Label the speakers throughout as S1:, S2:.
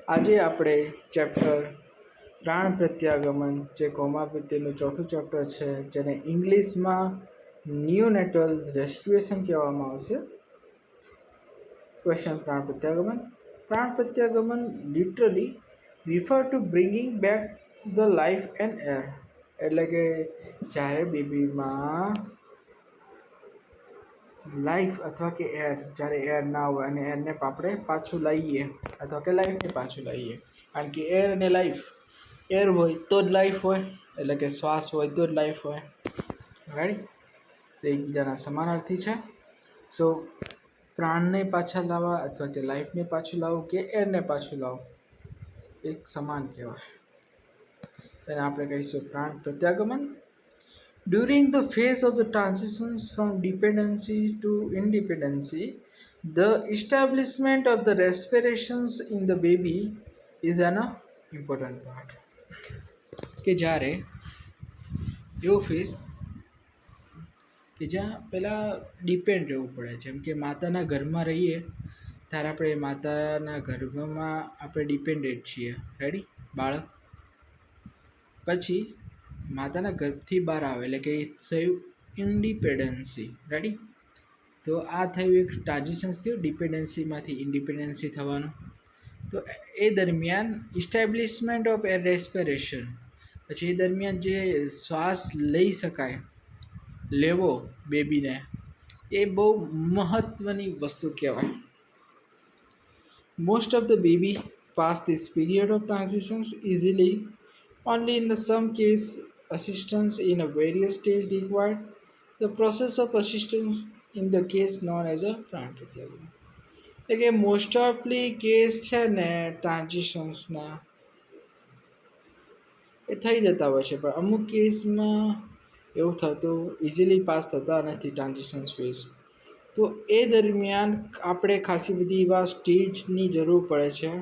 S1: આજે આપણે ચેપ્ટર પ્રાણ પ્રત્યાગમન જે કોમા પ્રત્યેનું ચોથું ચેપ્ટર છે, જેને ઇંગ્લિશમાં નિયોનેટલ રેસ્ક્યુએશન કહેવામાં આવશે. ક્વેશ્ચન: પ્રાણ પ્રત્યાગમન literally refer to bringing back the life and air. એટલે કે જ્યારે બેબીમાં લાઈફ અથવા કે એર, જ્યારે એર ના હોય અને એરને આપણે પાછું લાવીએ અથવા કે લાઈફને પાછું લાવીએ, કારણ કે એર અને લાઈફ, એર હોય તો જ લાઈફ હોય, એટલે કે શ્વાસ હોય તો જ લાઈફ હોય. રાઈટ? તો એકબીજાના સમાનાર્થી છે. સો પ્રાણને પાછા લાવવા અથવા કે લાઈફને પાછું લાવવું કે એરને પાછું લાવવું એક સમાન કહેવાય. એને આપણે કહીશું પ્રાણ પ્રત્યાગમન. During the phase of the transitions from dependency to independency, the establishment of the respirations in the baby is an important part. કે જ્યારે એવો ફેઝ કે જ્યાં પહેલાં ડિપેન્ડ રહેવું પડે, જેમ કે માતાના ગર્ભમાં રહીએ ત્યારે આપણે માતાના ગર્ભમાં આપણે ડિપેન્ડેન્ટ છીએ. રેડી? બાળક પછી માતાના ગર્ભથી બહાર આવે એટલે કે થયું ઇન્ડિપેન્ડન્સી. રેડી? તો આ થયું એક ટ્રાન્ઝિશન્સ થયું ડિપેન્ડન્સીમાંથી ઇન્ડિપેન્ડન્સી થવાનું. તો એ દરમિયાન ઇસ્ટેબ્લિશમેન્ટ ઓફ એર રેસ્પિરેશન, પછી એ દરમિયાન જે શ્વાસ લઈ શકાય, લેવો બેબીને, એ બહુ મહત્ત્વની વસ્તુ કહેવાય. Most of the baby pass this period of transitions easily. Only in some case assistance in a various stage required. The process of assistance in the case known as a પ્રાણ પ્રત્યાગમન. એટલે કે મોસ્ટ ઓફલી case છે ને ટ્રાન્ઝિશન્સના એ થઈ જતા હોય છે, પણ અમુક કેસમાં એવું થતું ઇઝીલી પાસ થતા નથી ટ્રાન્ઝિશન્સ ફેઝ. તો એ દરમિયાન આપણે ખાસી બધી એવા સ્ટેજની જરૂર પડે છે,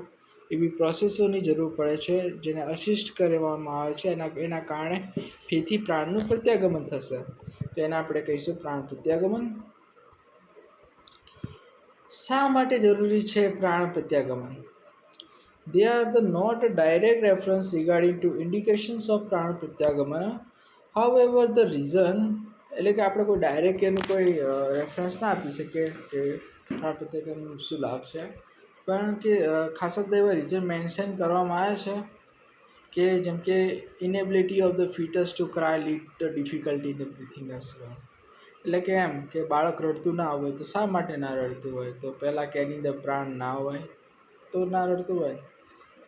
S1: એવી પ્રોસેસોની જરૂર પડે છે જેને અસિસ્ટ કરવામાં આવે છે. એના કારણે ફેથી પ્રાણનું પ્રત્યાગમન થશે. તો એને આપણે કહીશું પ્રાણ પ્રત્યાગમન. શા માટે જરૂરી છે પ્રાણ પ્રત્યાગમન? They are the not a direct reference regarding to indications of Pran પ્રત્યાગમન. However, the reason, એટલે કે આપણે કોઈ ડાયરેક્ટ એનું કોઈ રેફરન્સ ના આપી શકીએ કે પ્રાણ પ્રત્યાગમન શું લાભ છે, કારણ કે ખાસા બધા એવા રીઝન મેન્શન કરવામાં આવ્યા છે કે જેમ કે inability of the foetus to cry lead the difficulty in the breathing as well. એટલે કે એમ કે બાળક રડતું ના હોય તો શા માટે ના રડતું હોય? તો પહેલાં કે એની અંદર પ્રાણ ના હોય તો ના રડતું હોય.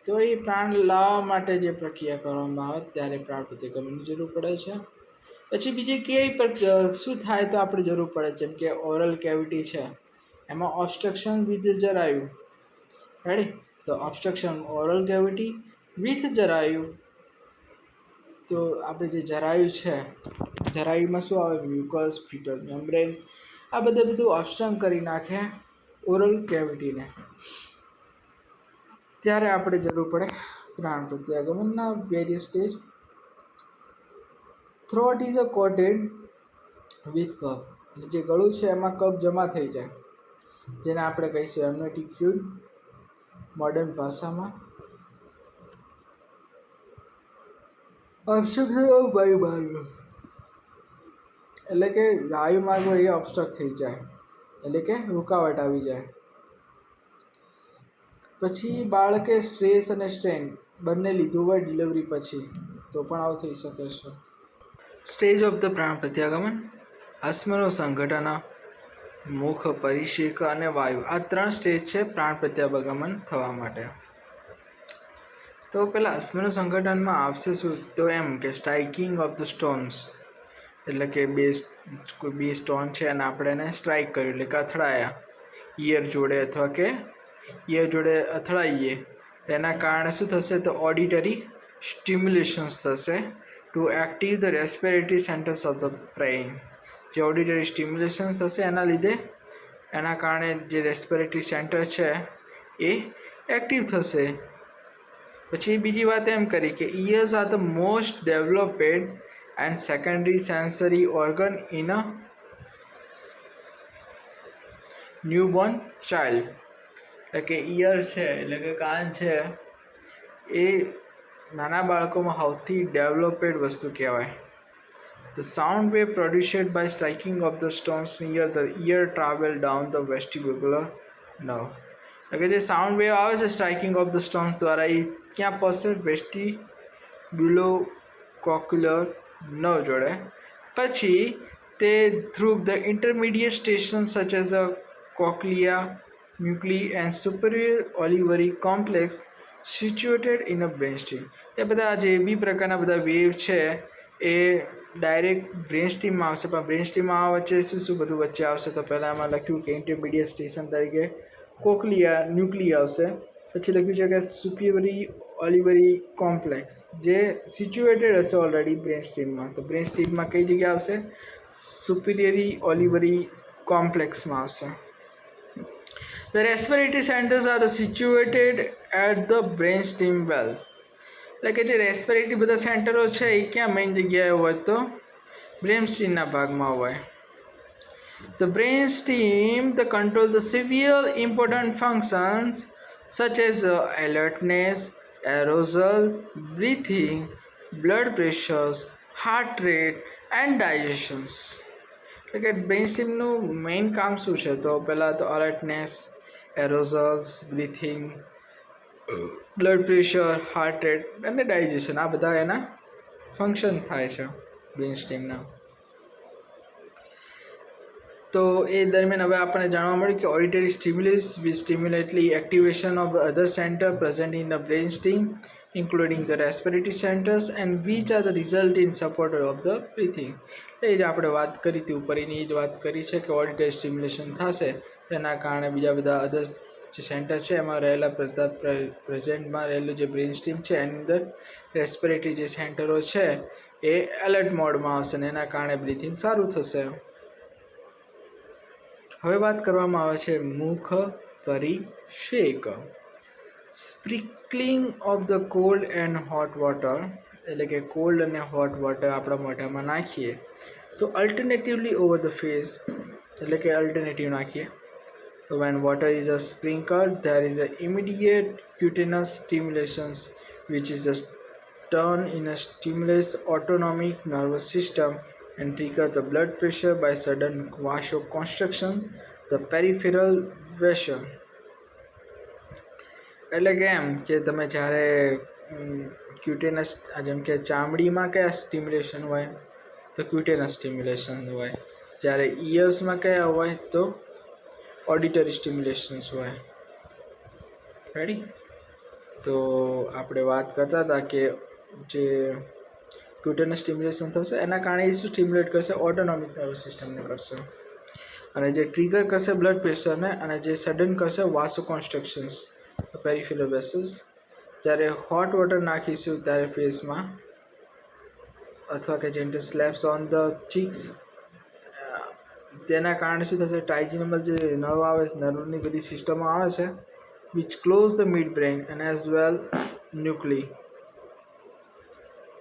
S1: તો એ પ્રાણ લાવવા માટે જે પ્રક્રિયા કરવામાં આવે ત્યારે પ્રાણ પ્રત્યાગમનની જરૂર પડે છે. પછી બીજી કેવી શું થાય તો આપણે જરૂર પડે, જેમ કે ઓરલ કેવિટી છે, એમાં ઓબ્સ્ટ્રક્શન વિથ જરાયું. રેડી? તો ઓબ્સ્ટ્રક્શન ઓરલ કેવિટી વિથ જરાયું. તો આપણે જે જરાયું છે, જરાયુમાં શું આવે? મ્યુકસ, ફીટલ મેમ્બ્રેન, આ બધું ઓબ્સ્ટ્રક્શન કરી નાખે ઓરલ કેવિટીને. ત્યારે આપણે જરૂર પડે પ્રાણ પ્રત્યાગમનના various stage. Throat is a coated with cough. એટલે જે ગળું છે એમાં કફ જમા થઈ જાય, જેને આપણે કહીશું એમ્નિયોટિક ફ્લુઇડ મોડર્ન ભાષામાં. ઓબ્સ્ટ્રક્શન ઓફ વાયુ માર્ગ, એટલે કે વાયુ માર્ગો એ ઓબ્સ્ટ્રક્ટ થઈ જાય, એટલે કે રૂકાવટ આવી જાય. પછી બાળકે સ્ટ્રેસ અને સ્ટ્રેન બંને લીધું હોય ડિલિવરી પછી તો પણ આવું થઈ શકે છે. સ્ટેજ ઓફ ધ પ્રાણ પ્રત્યાગમન. અશ્મનું સંગઠન, મુખ, પરિશેક અને વાયુ, આ 3 સ્ટેજ છે પ્રાણ પ્રત્યાગમન થવા માટે. તો પહેલાં અશ્મનું સંગઠનમાં આવશે શું? તો એમ કે સ્ટ્રાઇકિંગ ઓફ ધ સ્ટોન્સ, એટલે કે કોઈ બે સ્ટોન છે અને આપણે એને સ્ટ્રાઇક કર્યું એટલે કે અથડાયા ઈયર જોડે અથવા કે ઈયર જોડે અથડાઈએ, એના કારણે શું થશે? તો ઓડિટરી સ્ટિમ્યુલેશન્સ થશે to active the respiratory centers of the brain. જે ઓડિટરી સ્ટિમ્યુલેશન્સ થશે એના લીધે, એના કારણે જે રેસ્પિરેટરી સેન્ટર છે એ એક્ટિવ થશે. પછી બીજી વાત એમ કરી કે ears are the most developed and secondary sensory organ in a newborn child. એટલે કે ઈયર છે એટલે કે કાન છે એ નાના બાળકોમાં સૌથી ડેવલપેડ વસ્તુ કહેવાય. The sound wave produced by striking of the stones near the ear travel down the vestibular nerve. એટલે જે સાઉન્ડ વેવ આવે છે સ્ટ્રાઇકિંગ ઓફ ધ સ્ટોન્સ દ્વારા એ ક્યાં પહોંચશે? વેસ્ટિબ્યુલોકોક્યુલર નર્વ જોડે. પછી તે through the intermediate station such as a cochlea, nuclei and superior olivary complex situated in a brain stem. એ બધા જે બી પ્રકારના બધા વેવ છે એ ડાયરેક્ટ બ્રેન સ્ટીમમાં આવશે. પણ બ્રેન સ્ટીમમાં વચ્ચે શું બધું વચ્ચે આવશે? તો પહેલાં એમાં લખ્યું કે ઇન્ટરમીડિયેટ સ્ટેશન તરીકે કોક્લિયા, ન્યુક્લી આવશે. પછી લખ્યું છે કે સુપિયરી ઓલિવરી કોમ્પ્લેક્સ જે સિચ્યુએટેડ હશે ઓલરેડી બ્રેન સ્ટીમમાં. તો બ્રેન સ્ટીમમાં કઈ જગ્યાએ આવશે? સુપિરિયરી ઓલિવરી કોમ્પ્લેક્સમાં આવશે. The respiratory centers are situated at the brainstem well. એટલે કે જે રેસ્પિરેટરી બધા સેન્ટરો છે એ ક્યાં મેઇન જગ્યાએ હોય? તો બ્રેનસ્ટીમના ભાગમાં હોય. The brainstem the control the several important functions such as alertness, arousal, breathing, blood pressures, heart rate and digestions. એટલે કે બ્રેનસ્ટીમનું મેઇન કામ શું છે? તો પહેલાં તો alertness, arousals, breathing, blood pressure, heart rate અને ડાયજેશન, આ બધા એના ફંક્શન થાય છે બ્રેન સ્ટીમના. તો એ દરમિયાન હવે આપણને જાણવા મળ્યું કે auditory stimulus will stimulately activation of other center present in the brain stem including the respiratory centers and which are the result in support of the breathing. એ જ આપણે વાત કરી હતી ઉપરની જ વાત કરી છે કે ઓડિટરી સ્ટિમ્યુલેશન થશે તેના કારણે બીજા બધા અધર જે સેન્ટર છે એમાં રહેલા પ્રેઝન્ટમાં રહેલું જે બ્રેન સ્ટીમ છે એની અંદર રેસ્પિરેટરી જે સેન્ટરો છે એ એલર્ટ મોડમાં આવશે ને એના કારણે બ્રીથિંગ સારું થશે. હવે વાત કરવામાં આવે છે મુખ પરિક્ષેક. Sprinkling of the cold and hot water, એટલે કે કોલ્ડ અને હોટ વોટર આપણા મોઢામાં નાખીએ તો અલ્ટરનેટિવલી ઓવર ધ ફેસ, એટલે કે અલ્ટરનેટિવ નાખીએ તો when water is sprinkled there is a immediate cutaneous stimulation which is a turn in a stimulates autonomic nervous system and trigger the blood pressure by sudden vasoconstriction the peripheral vessel. એટલે કે એમ કે તમે જ્યારે ક્યુટેનસ, જેમ કે ચામડીમાં કયા stimulation હોય? તો ક્યુટેનસ સ્ટિમ્યુલેશન હોય. જ્યારે ઇયર્સમાં કયા હોય? તો ઓડિટરી સ્ટિમ્યુલેશન્સ હોય. રેડી? તો આપણે વાત કરતા હતા કે જે ક્યુટેનસ સ્ટિમ્યુલેશન થશે એના કારણે એ શું સ્ટિમ્યુલેટ કરશે? ઓટોનોમિક નર્વસ સિસ્ટમને કરશે અને જે ટ્રિગર કરશે બ્લડ પ્રેશરને અને જે સડન કરશે વાસોકોન્સ્ટ્રક્શન્સ પેરિફેરલ વેસલ્સ. જ્યારે હોટ વોટર નાખીશું ત્યારે ફેસમાં અથવા કે જેન્ટલ સ્લેપ્સ ઓન ધ ચીક્સ, તેના કારણે શું થશે? ટ્રાઇજેમિનલ જે નર્વ આવે છે, નર્વની બધી સિસ્ટમો આવે છે which close the mid brain and as well nuclei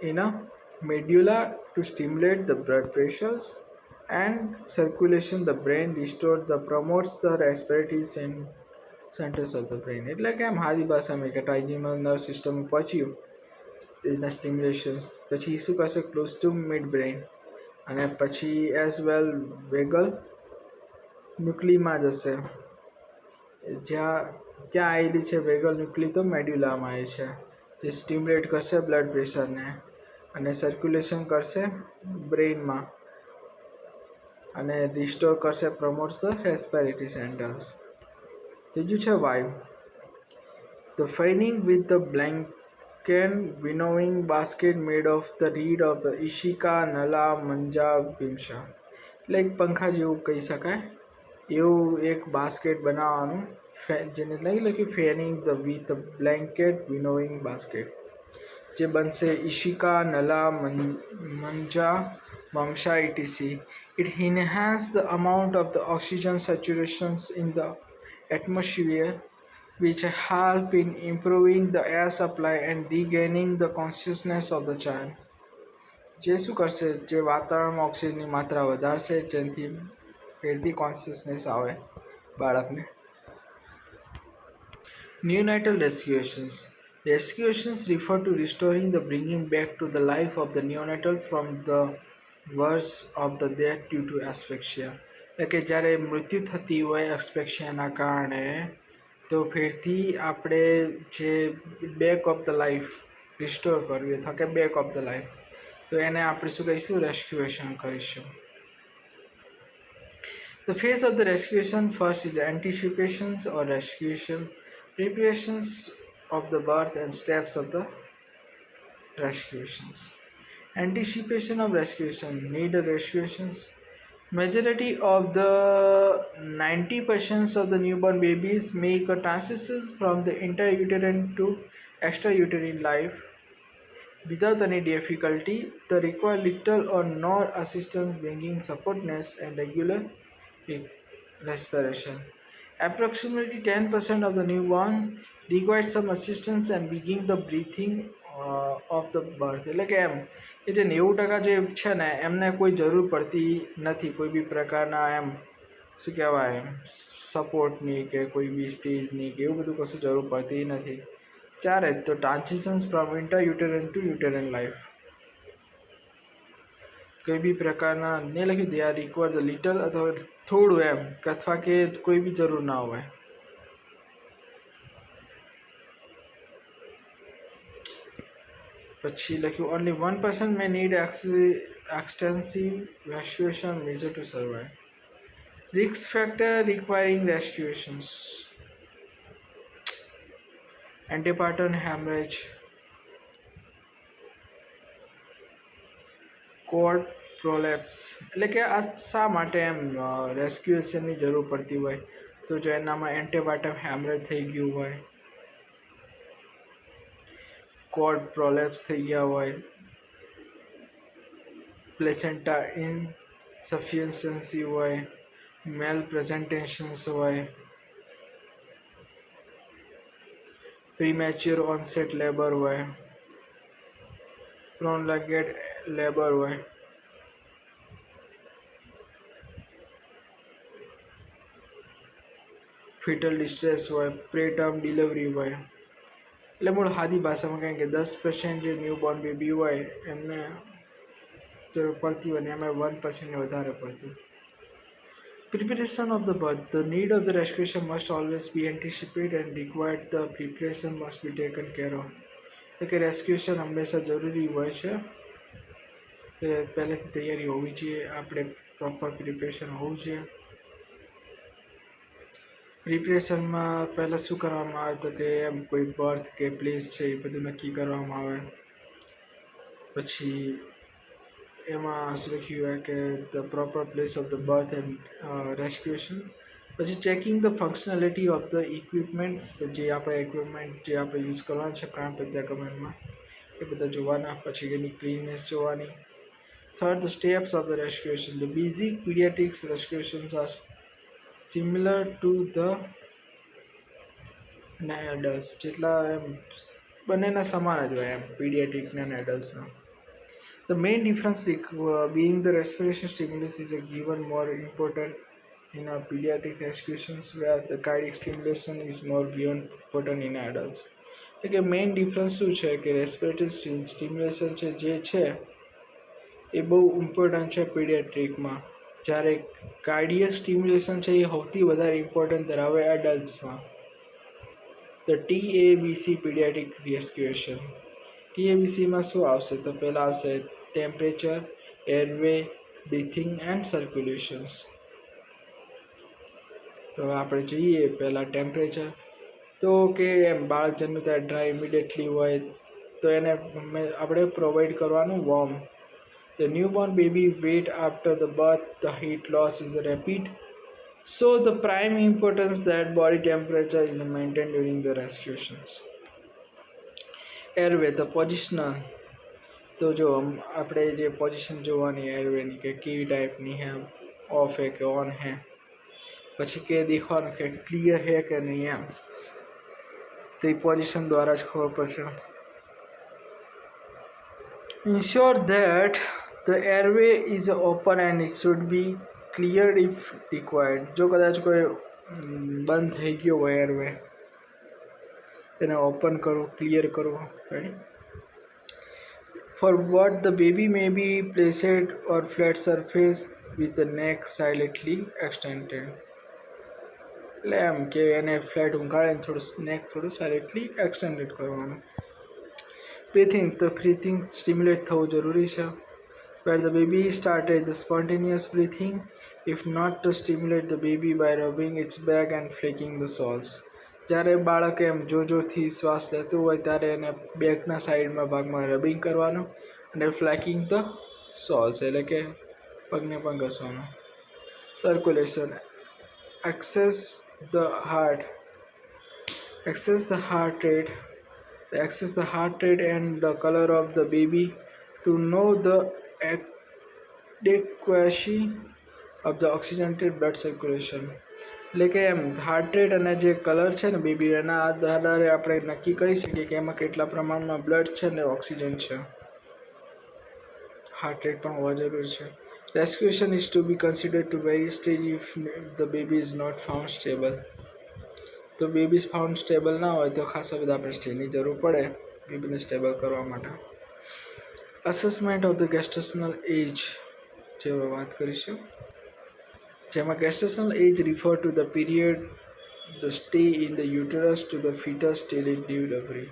S1: in a medulla to stimulate the blood pressures and circulation the brain restore the promotes the respiratory centers of the brain. એટલે કે આમ સાદી ભાષામાં કે ટ્રાઇજેમિનલ નર્વ સિસ્ટમ પહોંચ્યું એના સ્ટિમ્યુલેશન્સ પછી શું કરશે? ક્લોઝ ટુ મિડ બ્રેન અને પછી એઝ વેલ વેગલ ન્યુક્લીમાં જશે. જ્યાં ક્યાં આવેલી છે વેગલ ન્યુક્લી? તો મેડ્યુલામાં આવી છે. જે સ્ટિમ્યુલેટ કરશે બ્લડ પ્રેશરને અને સર્ક્યુલેશન કરશે બ્રેઇનમાં અને રિસ્ટોર કરશે, પ્રમોટ્સ ધ રેસ્પિરેટરી સેન્ટર્સ. ત્રીજું છે વાયુ. The fanning with the blanket winnowing basket made of the reed of the ઇશિકા નલા મંજા વિમશા. એટલે એક પંખા જેવું કહી શકાય એવું એક બાસ્કેટ બનાવવાનું, જેને લખ્યું ફેનિંગ ધ વિથ બ્લેન્કેટ વિનોવિંગ બાસ્કેટ, જે બનશે ઇશિકા નલા મંજા વમશા etc. It enhances the amount of the oxygen saturations in the atmosphere which help in improving the air supply and regaining the consciousness of the child. જે શું કરશે? જે વાતાવરણમાં ઓક્સિજનની માત્રા વધારશે જેનાથી ફેરથી કોન્શિયસનેસ આવે બાળકને. Neonatal rescuations. Rescuations refer to restoring the bringing back to the life of the neonatal from the worst of the death due to asphyxia. એટલે કે જ્યારે મૃત્યુ થતી હોય એસ્પેક્શિયાના કારણે તો ફેરથી આપણે જે back of the life restore કરવી અથવા કે બેક ઓફ ધ લાઈફ તો એને આપણે શું કહીશું રેસ્ક્યુએશન કરીશું. The phase of the rescuation first is anticipations or rescuation, preparations of the birth and steps of the rescuations. Anticipation of rescuation, need of rescuations. Majority of the 90% of the newborn babies make a transition from the intrauterine to extrauterine life without any difficulty. They require little or no assistance, bringing supportness and regular respiration. Approximately 10% of the newborn require some assistance and begin the breathing of the birth. એટલે કે એમ એ જે 90% જે છે ને એમને કોઈ જરૂર પડતી નથી કોઈ બી પ્રકારના એમ શું કહેવાય સપોર્ટની કે કોઈ બી સ્ટેજની કે એવું બધું કશું જરૂર પડતી નથી. ચારે તો ટ્રાન્ઝિશન્સ ફ્રોમ ઇન્ટ્રાયુટેરિન ટુ યુટેરિન લાઈફ કોઈ બી પ્રકારના ને લખ્યું they are require the little અથવા થોડું એમ અથવા કે કોઈ બી જરૂર ના હોય. પછી લખ્યું only 1% may need extensive rescuation measure to survive. Risk factor requiring rescuations: antepartum hemorrhage, cord prolapse. એટલે કે આ શા માટે એમ રેસ્ક્યુએશનની જરૂર પડતી હોય તો જો એનામાં એન્ટેપાર્ટમ હેમરેજ થઈ ગયું હોય, કોર્ડ પ્રોલેપ્સ થઈ ગયા હોય, પ્લેસેન્ટા ઇનસફિશિયન્સી હોય, મેલ પ્રેઝન્ટેશન્સ હોય, પ્રીમેચ્યોર ઓનસેટ લેબર હોય, પ્રોનલાગેડ લેબર હોય, ફિટલ ડિસ્ટ્રેસ હોય, પ્રેટર્મ ડિલિવરી હોય. એટલે મૂળ સાદી ભાષામાં કહે કે 10% જે ન્યૂબોર્ન બેબી હોય એમને જરૂર પડતી હોય ને એમાં 1% વધારે પડતું. Preparation of the birth. The need of the rescuation must always be anticipated and required. The preparation must be taken care of. એટલે કે રેસ્ક્યુએશન હંમેશા જરૂરી હોય છે તે પહેલેથી તૈયારી હોવી જોઈએ, આપણે પ્રોપર પ્રિપરેશન હોવું જોઈએ. પ્રિપરેશનમાં પહેલાં શું કરવામાં આવે તો કે એમ કોઈ બર્થ કે પ્લેસ છે એ બધું નક્કી કરવામાં આવે. પછી એમાં શું લખ્યું હોય કે the proper place of the birth and resuscitation. પછી checking the functionality of the equipment, જે આપણે ઇક્વિપમેન્ટ જે આપણે યુઝ કરવાના છે પ્રાણ પ્રત્યાગમનમાં એ બધા જોવાના. પછી એની ક્લીનનેસ જોવાની. Third, the steps of the resuscitation. The basic paediatrics resuscitations are similar to the adults. જેટલા એમ બંનેના સમાન જ હોય એમ પીડિયાટ્રિકના અને એડલ્ટ્સના. The main difference being the respiration stimulus is a given more important in our pediatric rescuations, where the cardiac stimulation is more given important in adults. એટલે મેઇન ડિફરન્સ શું છે કે રેસ્પિરેટરી સ્ટિમ્યુલેશન છે જે છે એ બહુ ઇમ્પોર્ટન્ટ છે પીડિયાટ્રિકમાં, જ્યારે કાર્ડિયક સ્ટિમ્યુલેશન છે એ સૌથી વધારે ઇમ્પોર્ટન્ટ ધરાવે એડલ્ટ્સમાં. The TABC paediatric resuscitation. TABCમાં શું આવશે તો પહેલાં આવશે temperature, airway, breathing and circulations. તો આપણે જોઈએ પહેલાં ટેમ્પરેચર. તો કે એમ બાળક જન્મે ત્યારે ડ્રાય ઇમિડિયેટલી હોય તો એને આપણે પ્રોવાઈડ કરવાનું warm. The newborn baby weight after the birth, the heat loss is rapid. So the prime importance that body temperature is maintained during the rescuations. Airway, the positional. તો જો આપણે જે position જોવાની એરવેની કે કેવી ટાઈપની હે, ઓફ હે કે ઓન હે, પછી કે દેખવાનું કે ક્લિયર હે કે નહીં એમ, તો એ પોઝિશન દ્વારા જ ખબર પડશે. Ensure that the airway is open and it should be cleared if required. જો કદાચ કોઈ બંધ થઈ ગયો હોય એરવે એને ઓપન કરો, ક્લિયર કરો. Right. For what the baby may be placed or flat surface with the neck slightly extended. એટલે એમ કે એને ફ્લેટ ઊંઘાડીને થોડું નેક થોડું સાઇલેન્ટલી એક્સટેન્ડેડ કરવાનું. બ્રીથિંગ, તો બ્રીથિંગ સ્ટિમ્યુલેટ થવું જરૂરી છે. Where the baby started the spontaneous breathing, if not to stimulate the baby by rubbing its back and flicking the soles. જ્યારે બાળક એમ જોરથી શ્વાસ લેતું હોય ત્યારે એને બેકના સાઈડમાં ભાગમાં રબિંગ કરવાનું અને ફ્લેકિંગ ધ સોલ્સ એટલે કે પગને પણ ઘસવાનું. Circulation, access the heart and the color of the baby to know the adequacy of the oxygenated blood circulation. એટલે કે એમ હાર્ટ રેટ અને જે કલર છે ને બેબી એના આધારે આપણે નક્કી કરી શકીએ કે એમાં કેટલા પ્રમાણમાં બ્લડ છે ને ઓક્સિજન છે. હાર્ટ રેટ પણ હોવા જરૂરી છે. Resuscitation is to be considered to very stage if the baby is not found stable. તો બેબી ફાઉન્ડ સ્ટેબલ ના હોય તો ખાસા બધા આપણે સ્ટેજની જરૂર પડે બેબીને સ્ટેબલ કરવા માટે. Assessment of the gestational age જેવી વાત કરીશું, જેમાં gestational age refer to the period the stay in the uterus to the foetus till it delivery.